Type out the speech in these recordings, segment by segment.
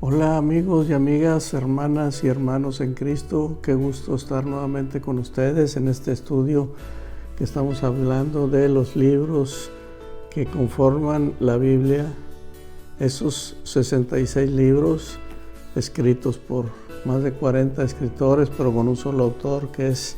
Hola amigos y amigas, hermanas y hermanos en Cristo, qué gusto estar nuevamente con ustedes en este estudio que estamos hablando de los libros que conforman la Biblia, esos 66 libros escritos por más de 40 escritores, pero con un solo autor que es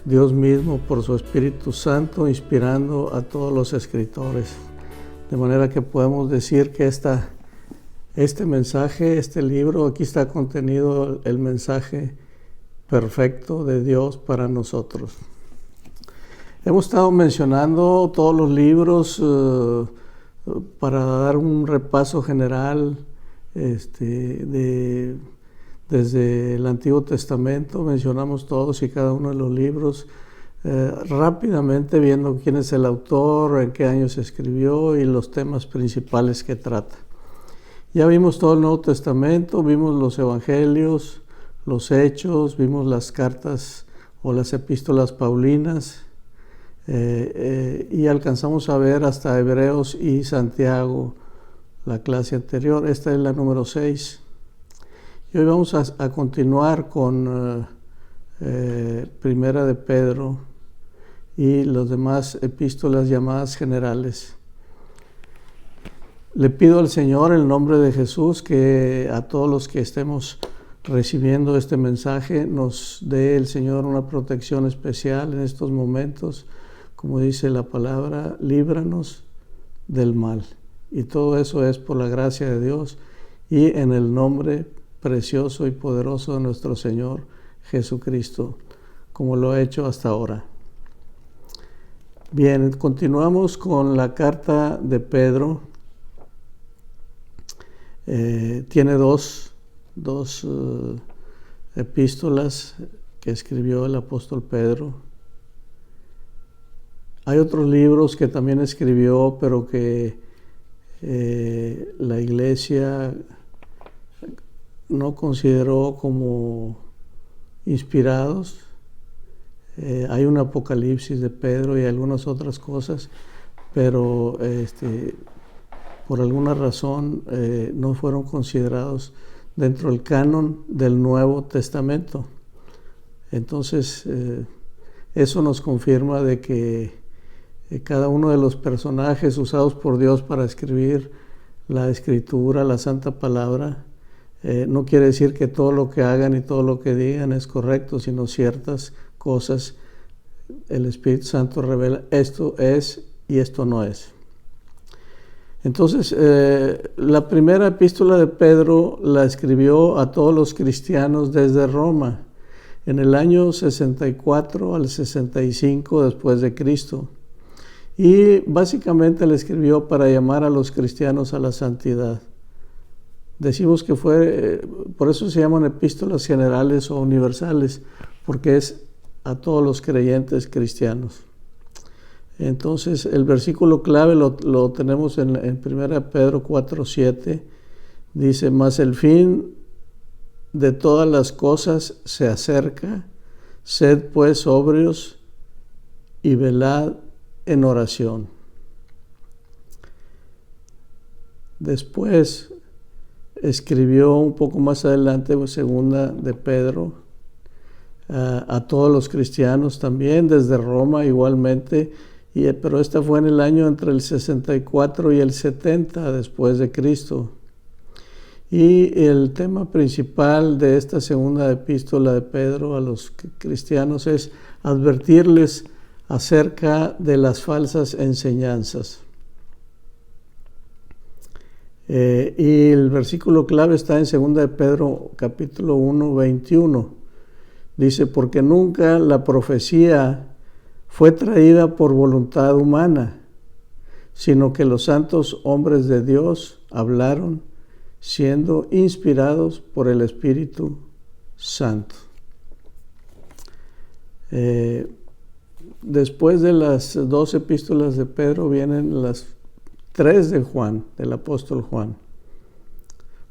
Dios mismo por su Espíritu Santo, inspirando a todos los escritores. De manera que podemos decir que este mensaje, este libro, aquí está contenido el mensaje perfecto de Dios para nosotros. Hemos estado mencionando todos los libros para dar un repaso general desde el Antiguo Testamento. Mencionamos todos y cada uno de los libros rápidamente, viendo quién es el autor, en qué año se escribió y los temas principales que trata. Ya vimos todo el Nuevo Testamento, vimos los Evangelios, los Hechos, vimos las cartas o las epístolas paulinas y alcanzamos a ver hasta Hebreos y Santiago, la clase anterior. Esta es la número 6. Y hoy vamos a continuar con Primera de Pedro y las demás epístolas llamadas generales. Le pido al Señor en el nombre de Jesús que a todos los que estemos recibiendo este mensaje nos dé el Señor una protección especial en estos momentos. Como dice la palabra, líbranos del mal. Y todo eso es por la gracia de Dios y en el nombre precioso y poderoso de nuestro Señor Jesucristo, como lo ha hecho hasta ahora. Bien, continuamos con la carta de Pedro. Tiene dos epístolas que escribió el apóstol Pedro. Hay otros libros que también escribió, pero que la iglesia no consideró como inspirados. Hay un Apocalipsis de Pedro y algunas otras cosas, pero por alguna razón no fueron considerados dentro del canon del Nuevo Testamento. Entonces, eso nos confirma de que cada uno de los personajes usados por Dios para escribir la Escritura, la Santa Palabra, no quiere decir que todo lo que hagan y todo lo que digan es correcto, sino ciertas cosas el Espíritu Santo revela, esto es y esto no es. Entonces, la primera epístola de Pedro la escribió a todos los cristianos desde Roma, en el año 64 al 65 después de Cristo. Y básicamente la escribió para llamar a los cristianos a la santidad. Decimos que por eso se llaman epístolas generales o universales, porque es a todos los creyentes cristianos. Entonces, el versículo clave lo tenemos en 1 Pedro 4:7. Dice, mas el fin de todas las cosas se acerca, sed pues sobrios y velad en oración. Después escribió un poco más adelante, segunda de Pedro, a todos los cristianos también, desde Roma igualmente, pero esta fue en el año entre el 64 y el 70 después de Cristo. Y el tema principal de esta segunda epístola de Pedro a los cristianos es advertirles acerca de las falsas enseñanzas. Y el versículo clave está en 2 de Pedro capítulo 1, 21. Dice, porque nunca la profecía fue traída por voluntad humana, sino que los santos hombres de Dios hablaron siendo inspirados por el Espíritu Santo. Después de las 2 epístolas de Pedro vienen las 3 de Juan, del apóstol Juan.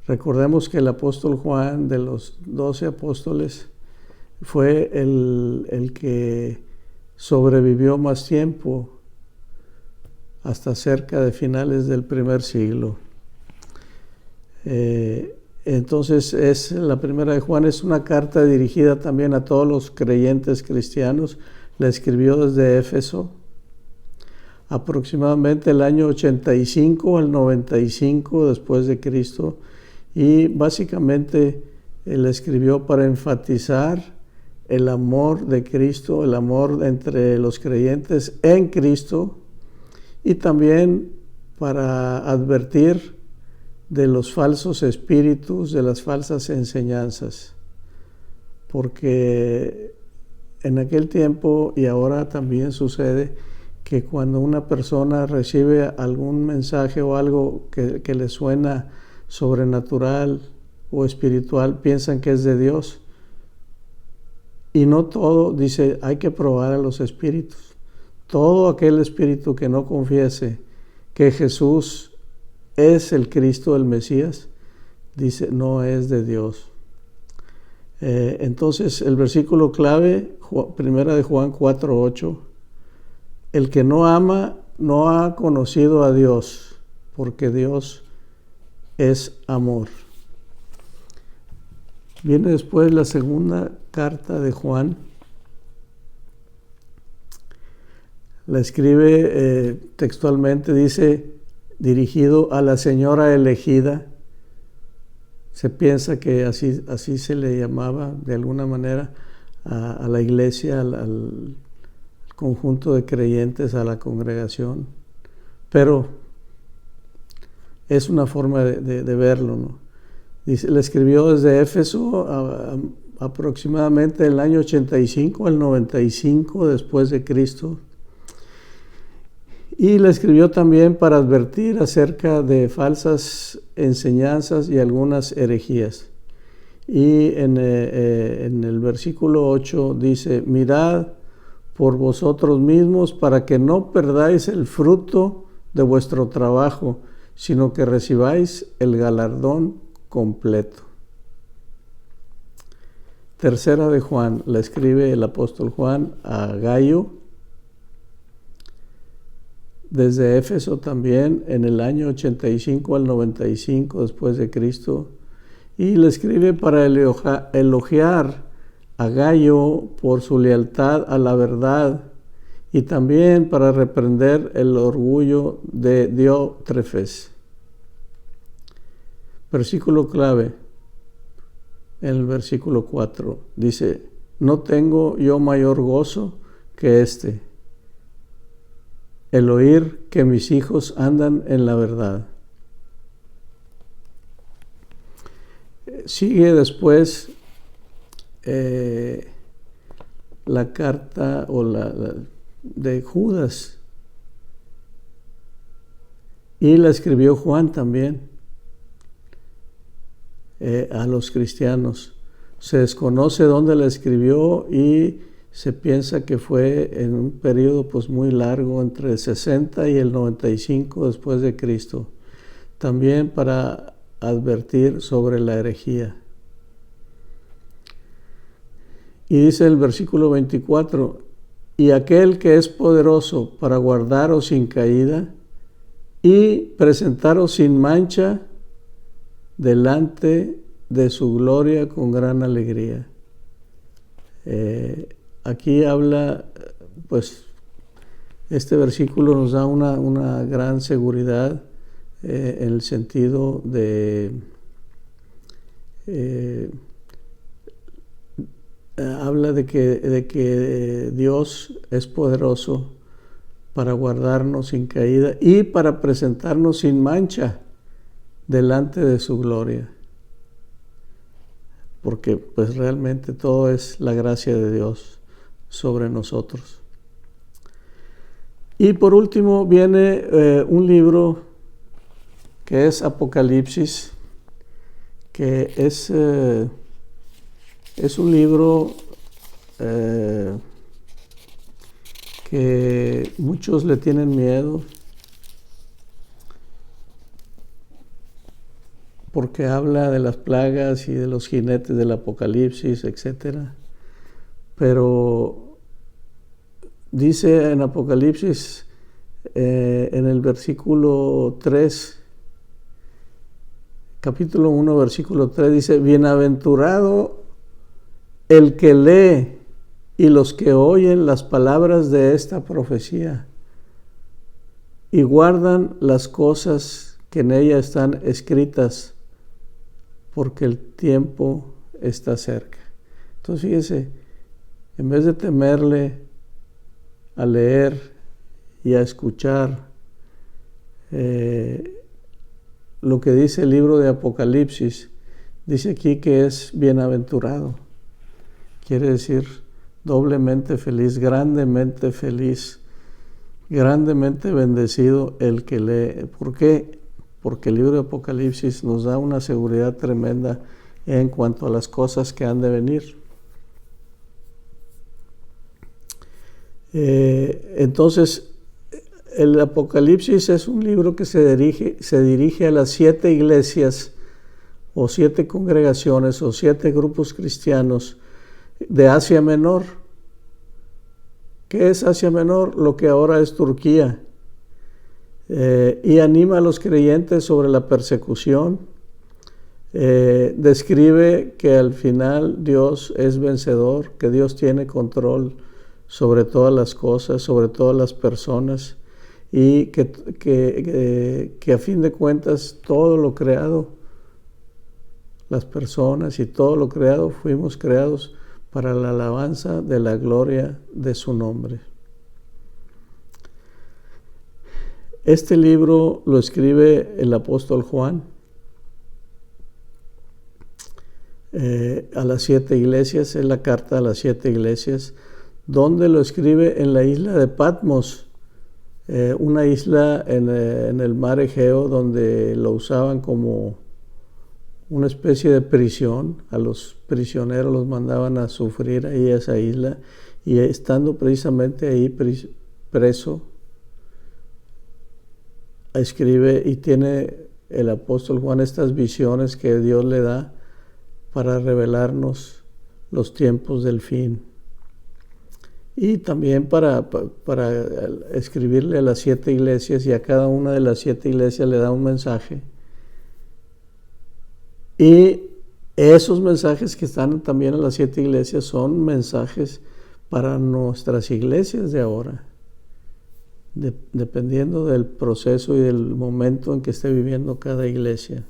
Recordemos que el apóstol Juan, de los 12 apóstoles, fue el que sobrevivió más tiempo, hasta cerca de finales del primer siglo. Entonces la primera de Juan es una carta dirigida también a todos los creyentes cristianos. La escribió desde Éfeso, aproximadamente el año 85 al 95 después de Cristo, y básicamente la escribió para enfatizar el amor de Cristo, el amor entre los creyentes en Cristo, y también para advertir de los falsos espíritus, de las falsas enseñanzas, porque en aquel tiempo y ahora también sucede que cuando una persona recibe algún mensaje o algo que le suena sobrenatural o espiritual, piensan que es de Dios. Y no todo, dice, hay que probar a los espíritus. Todo aquel espíritu que no confiese que Jesús es el Cristo, el Mesías, dice, no es de Dios. Entonces, el versículo clave, primera de Juan 4:8, el que no ama no ha conocido a Dios, porque Dios es amor. Viene después la segunda carta de Juan. La escribe textualmente, dice, dirigido a la señora elegida. Se piensa que así se le llamaba de alguna manera a la iglesia, al conjunto de creyentes, a la congregación. Pero es una forma de verlo, ¿no? Dice, le escribió desde Éfeso aproximadamente el año 85 al 95 después de Cristo. Y le escribió también para advertir acerca de falsas enseñanzas y algunas herejías. Y en el versículo 8 dice, mirad por vosotros mismos para que no perdáis el fruto de vuestro trabajo, sino que recibáis el galardón completo. Tercera de Juan, la escribe el apóstol Juan a Gayo, desde Éfeso también, en el año 85 al 95 después de Cristo, y le escribe para elogiar a Gayo por su lealtad a la verdad y también para reprender el orgullo de Diótrefes. Versículo clave, en el versículo 4, dice, no tengo yo mayor gozo que este, el oír que mis hijos andan en la verdad. Sigue después la carta de Judas, y la escribió Juan también a los cristianos. Se desconoce dónde la escribió y se piensa que fue en un periodo pues muy largo, entre el 60 y el 95 después de Cristo, también para advertir sobre la herejía. Y dice el versículo 24, y aquel que es poderoso para guardaros sin caída y presentaros sin mancha delante de su gloria con gran alegría. Aquí habla, pues, este versículo nos da una gran seguridad en el sentido de habla de que Dios es poderoso para guardarnos sin caída y para presentarnos sin mancha delante de su gloria, porque pues realmente todo es la gracia de Dios sobre nosotros. Y por último viene un libro que es Apocalipsis, que es un libro que muchos le tienen miedo porque habla de las plagas y de los jinetes del Apocalipsis, etc. Pero dice en Apocalipsis, en el versículo 3, capítulo 1, versículo 3 dice: bienaventurado el que lee y los que oyen las palabras de esta profecía y guardan las cosas que en ella están escritas, porque el tiempo está cerca. Entonces fíjese, en vez de temerle a leer y a escuchar lo que dice el libro de Apocalipsis, dice aquí que es bienaventurado. Quiere decir doblemente feliz, grandemente bendecido el que lee. ¿Por qué? Porque el libro de Apocalipsis nos da una seguridad tremenda en cuanto a las cosas que han de venir. Entonces, el Apocalipsis es un libro que se dirige a las 7 iglesias o 7 congregaciones o 7 grupos cristianos de Asia Menor. ¿Qué es Asia Menor? Lo que ahora es Turquía. Y anima a los creyentes sobre la persecución. Describe que al final Dios es vencedor, que Dios tiene control sobre todas las cosas, sobre todas las personas, y que a fin de cuentas todo lo creado, las personas y todo lo creado, fuimos creados para la alabanza de la gloria de su nombre. Este libro lo escribe el apóstol Juan a las 7 iglesias, es la carta a las 7 iglesias, donde lo escribe en la isla de Patmos, una isla en el mar Egeo, donde lo usaban como una especie de prisión. A los prisioneros los mandaban a sufrir ahí a esa isla, y estando precisamente ahí preso, escribe y tiene el apóstol Juan estas visiones que Dios le da para revelarnos los tiempos del fin. Y también para escribirle a las 7 iglesias, y a cada una de las 7 iglesias le da un mensaje. Y esos mensajes que están también en las 7 iglesias son mensajes para nuestras iglesias de ahora, dependiendo del proceso y del momento en que esté viviendo cada iglesia.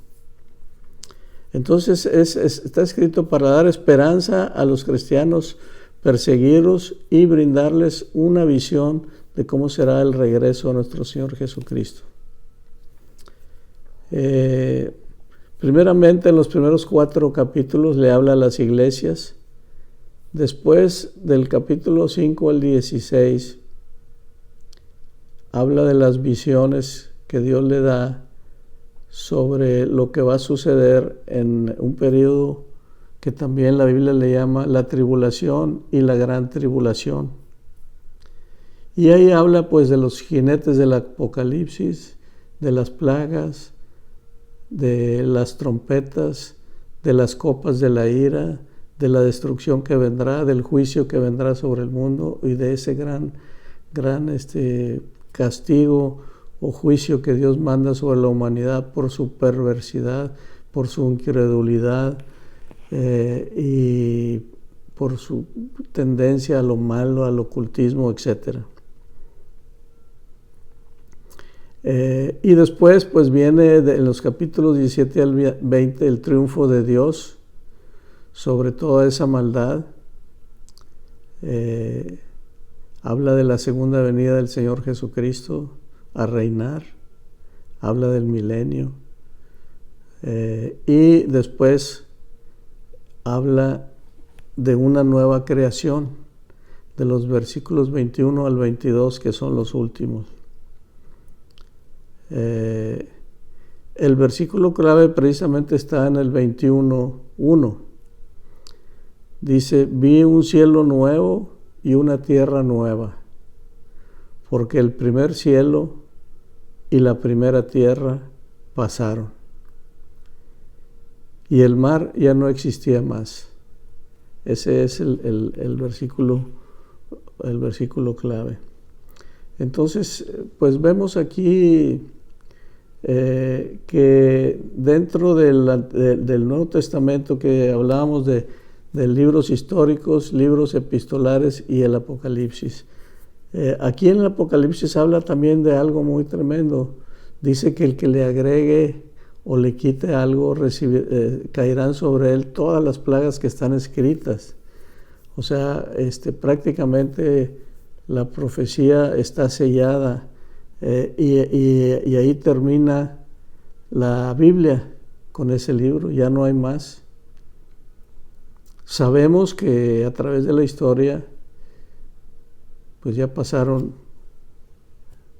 Entonces está escrito para dar esperanza a los cristianos perseguidos y brindarles una visión de cómo será el regreso a nuestro Señor Jesucristo. Primeramente, en los primeros 4 capítulos le habla a las iglesias. Después, del capítulo 5 al 16, habla de las visiones que Dios le da sobre lo que va a suceder en un periodo que también la Biblia le llama la tribulación y la gran tribulación. Y ahí habla pues de los jinetes del Apocalipsis, de las plagas, de las trompetas, de las copas de la ira, de la destrucción que vendrá, del juicio que vendrá sobre el mundo, y de ese gran castigo o juicio que Dios manda sobre la humanidad por su perversidad, por su incredulidad y por su tendencia a lo malo, al ocultismo, etc. Y después pues viene en los capítulos 17 al 20 el triunfo de Dios sobre toda esa maldad. Habla de la segunda venida del Señor Jesucristo a reinar, habla del milenio, y después habla de una nueva creación, de los versículos 21 al 22, que son los últimos. El versículo clave precisamente está en el 21:1. Dice: vi un cielo nuevo y una tierra nueva, porque el primer cielo y la primera tierra pasaron, y el mar ya no existía más. Ese es el versículo clave. Entonces, pues vemos aquí que dentro del Nuevo Testamento que hablábamos de libros históricos, libros epistolares y el Apocalipsis. Aquí en el Apocalipsis habla también de algo muy tremendo. Dice que el que le agregue o le quite algo, caerán sobre él todas las plagas que están escritas. O sea, prácticamente la profecía está sellada y ahí termina la Biblia con ese libro, ya no hay más. Sabemos que a través de la historia, pues ya pasaron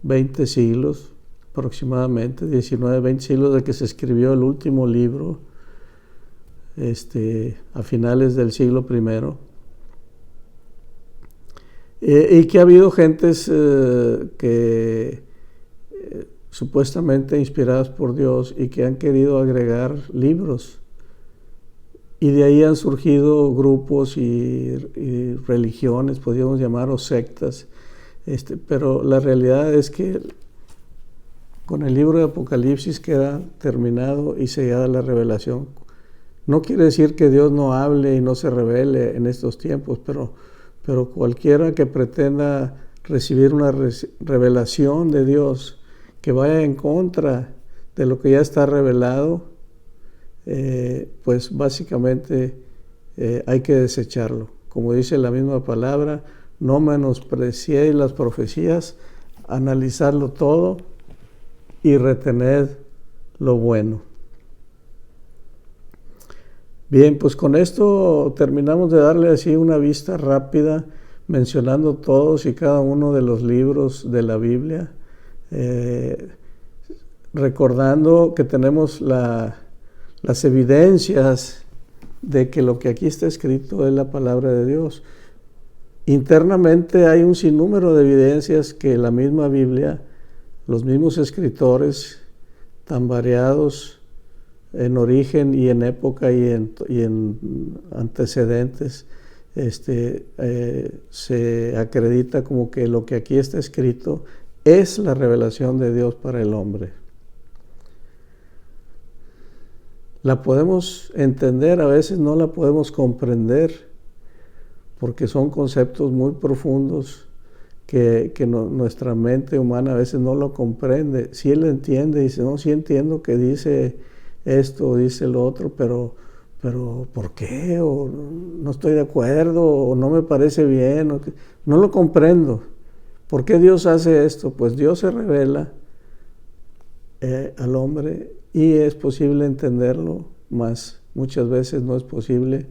20 siglos, aproximadamente 19, 20 siglos de que se escribió el último libro, a finales del siglo I. Y que ha habido gentes que supuestamente inspiradas por Dios y que han querido agregar libros. Y de ahí han surgido grupos y religiones, podríamos llamar, o sectas. Pero la realidad es que con el libro de Apocalipsis queda terminado y sellada la revelación. No quiere decir que Dios no hable y no se revele en estos tiempos, pero cualquiera que pretenda recibir una revelación de Dios que vaya en contra de lo que ya está revelado, pues básicamente hay que desecharlo. Como dice la misma palabra, no menospreciéis las profecías, analizarlo todo y retened lo bueno. Bien, pues con esto terminamos de darle así una vista rápida, mencionando todos y cada uno de los libros de la Biblia, recordando que tenemos las evidencias de que lo que aquí está escrito es la palabra de Dios. Internamente hay un sinnúmero de evidencias que la misma Biblia, los mismos escritores tan variados en origen y en época y en antecedentes, se acredita como que lo que aquí está escrito es la revelación de Dios para el hombre. La podemos entender, a veces no la podemos comprender, porque son conceptos muy profundos que nuestra mente humana a veces no lo comprende. Si él entiende, dice, no, sí entiendo que dice esto o dice lo otro, pero ¿por qué? O no estoy de acuerdo, o no me parece bien, no lo comprendo. ¿Por qué Dios hace esto? Pues Dios se revela al hombre y es posible entenderlo, mas muchas veces no es posible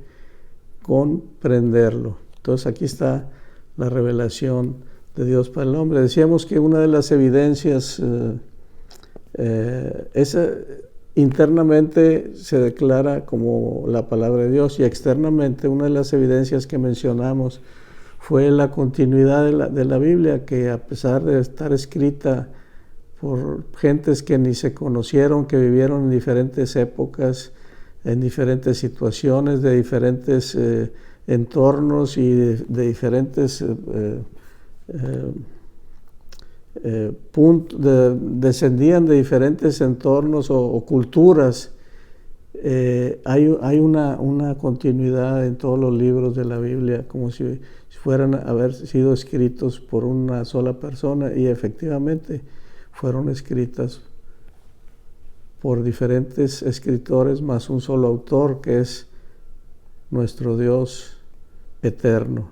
comprenderlo. Entonces aquí está la revelación de Dios para el hombre. Decíamos que una de las evidencias internamente se declara como la palabra de Dios, y externamente una de las evidencias que mencionamos fue la continuidad de la Biblia, que a pesar de estar escrita por gentes que ni se conocieron, que vivieron en diferentes épocas, en diferentes situaciones, de diferentes entornos y de diferentes descendían de diferentes entornos o culturas, hay una continuidad en todos los libros de la Biblia, como si fueran a haber sido escritos por una sola persona, y efectivamente fueron escritas por diferentes escritores, más un solo autor, que es nuestro Dios eterno.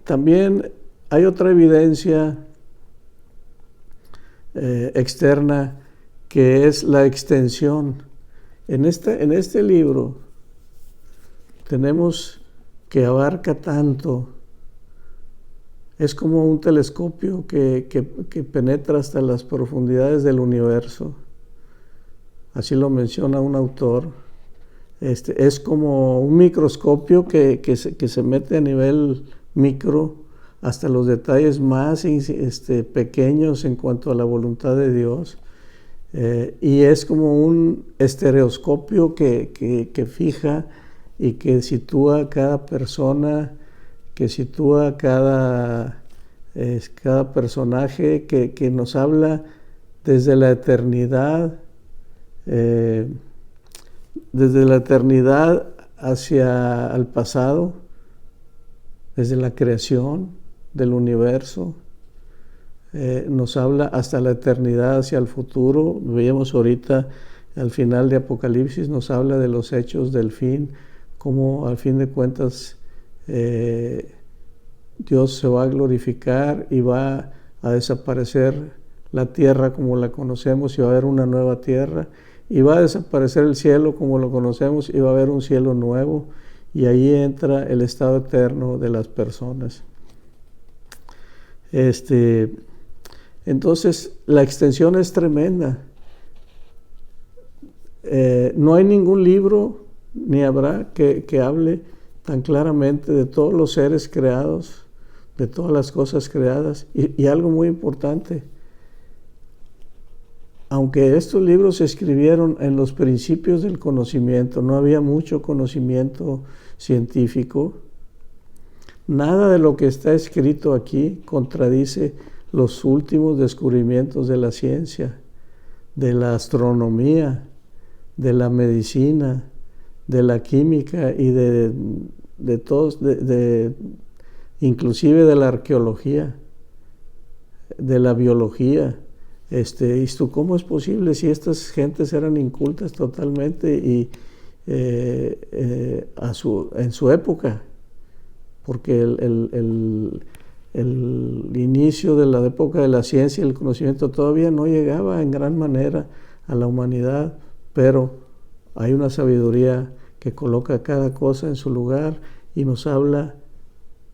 También hay otra evidencia externa, que es la extensión. En este libro tenemos que abarca tanto. Es como un telescopio que penetra hasta las profundidades del universo. Así lo menciona un autor. Es como un microscopio que se mete a nivel micro hasta los detalles más pequeños en cuanto a la voluntad de Dios. Y es como un estereoscopio que fija y que sitúa a cada persona, que sitúa cada personaje, que nos habla desde la eternidad, hacia el pasado, desde la creación del universo, nos habla hasta la eternidad, hacia el futuro. Veíamos ahorita al final de Apocalipsis, nos habla de los hechos del fin, cómo al fin de cuentas Dios se va a glorificar y va a desaparecer la tierra como la conocemos y va a haber una nueva tierra, y va a desaparecer el cielo como lo conocemos y va a haber un cielo nuevo, y ahí entra el estado eterno de las personas. Entonces la extensión es tremenda. No hay ningún libro ni habrá que hable tan claramente de todos los seres creados, de todas las cosas creadas. Y algo muy importante, aunque estos libros se escribieron en los principios del conocimiento, no había mucho conocimiento científico, nada de lo que está escrito aquí contradice los últimos descubrimientos de la ciencia, de la astronomía, de la medicina, de la química y de todos, inclusive de la arqueología, de la biología. ¿Cómo es posible si estas gentes eran incultas totalmente y en su época? Porque el inicio de la época de la ciencia y el conocimiento todavía no llegaba en gran manera a la humanidad, pero hay una sabiduría que coloca cada cosa en su lugar y nos habla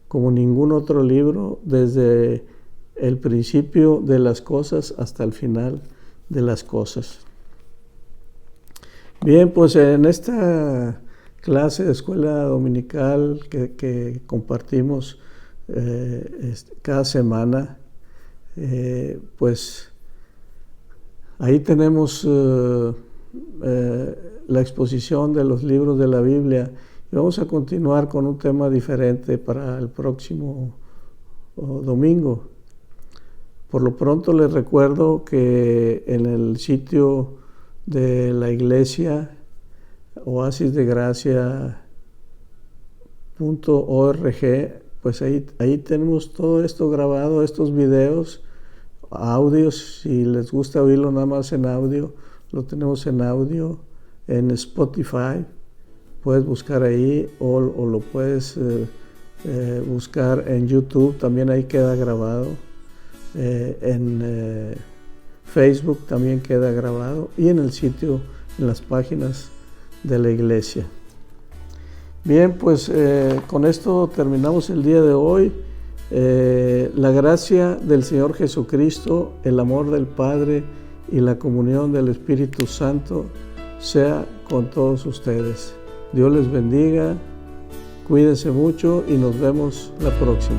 como ningún otro libro desde el principio de las cosas hasta el final de las cosas. Bien, pues en esta clase de escuela dominical que compartimos cada semana, pues ahí tenemos la exposición de los libros de la Biblia, y vamos a continuar con un tema diferente para el próximo domingo. Por lo pronto les recuerdo que en el sitio de la iglesia, oasisdegracia.org, pues ahí tenemos todo esto grabado, estos videos, audios. Si les gusta oírlo nada más en audio, lo tenemos en audio en Spotify. Puedes buscar ahí o lo puedes buscar en YouTube, también ahí queda grabado. En Facebook también queda grabado, y en el sitio, en las páginas de la iglesia. Bien, pues con esto terminamos el día de hoy. La gracia del Señor Jesucristo, el amor del Padre y la comunión del Espíritu Santo sea con todos ustedes. Dios les bendiga, cuídense mucho y nos vemos la próxima.